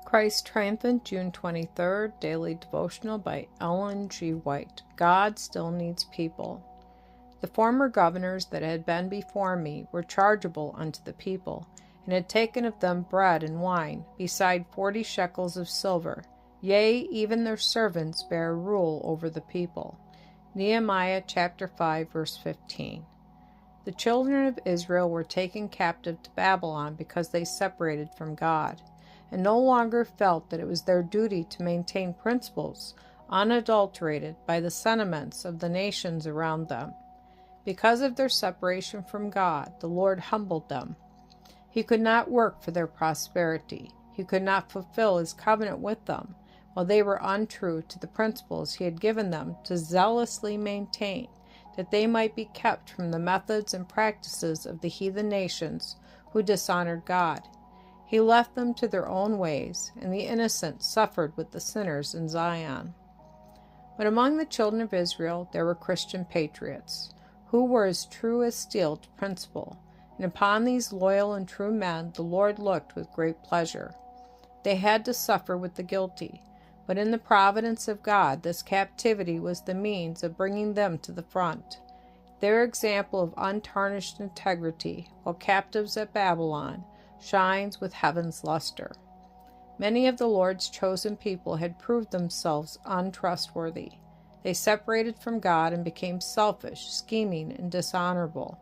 Christ Triumphant, June 23rd, Daily Devotional by Ellen G. White. God still needs people. The former governors that had been before me were chargeable unto the people, and had taken of them bread and wine, beside 40 shekels of silver. Yea, even their servants bare rule over the people. Nehemiah chapter 5, verse 15. The children of Israel were taken captive to Babylon because they separated from God, and no longer felt that it was their duty to maintain principles unadulterated by the sentiments of the nations around them. Because of their separation from God, the Lord humbled them. He could not work for their prosperity. He could not fulfill his covenant with them while they were untrue to the principles he had given them to zealously maintain, that they might be kept from the methods and practices of the heathen nations who dishonored God. He left them to their own ways, and the innocent suffered with the sinners in Zion. But among the children of Israel there were Christian patriots, who were as true as steel to principle, and upon these loyal and true men the Lord looked with great pleasure. They had to suffer with the guilty, but in the providence of God this captivity was the means of bringing them to the front. Their example of untarnished integrity, while captives at Babylon, shines with heaven's luster. Many of the Lord's chosen people had proved themselves untrustworthy. They separated from God and became selfish, scheming, and dishonorable.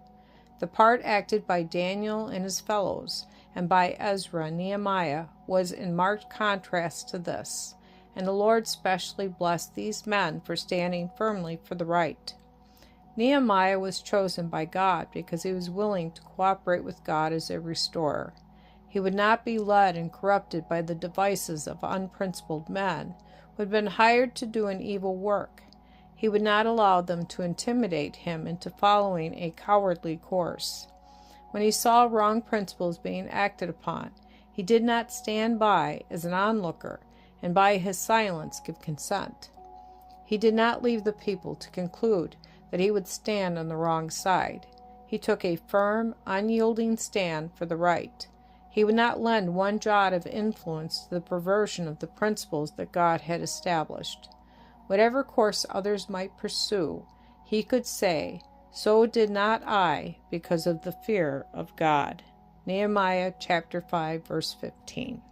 The part acted by Daniel and his fellows, and by Ezra and Nehemiah, was in marked contrast to this, and the Lord specially blessed these men for standing firmly for the right. Nehemiah was chosen by God because he was willing to cooperate with God as a restorer. He would not be led and corrupted by the devices of unprincipled men who had been hired to do an evil work. He would not allow them to intimidate him into following a cowardly course. When he saw wrong principles being acted upon, he did not stand by as an onlooker and by his silence give consent. He did not leave the people to conclude that he would stand on the wrong side. He took a firm, unyielding stand for the right. He would not lend one jot of influence to the perversion of the principles that God had established. Whatever course others might pursue, he could say, "So did not I, because of the fear of God." Nehemiah chapter 5, verse 15.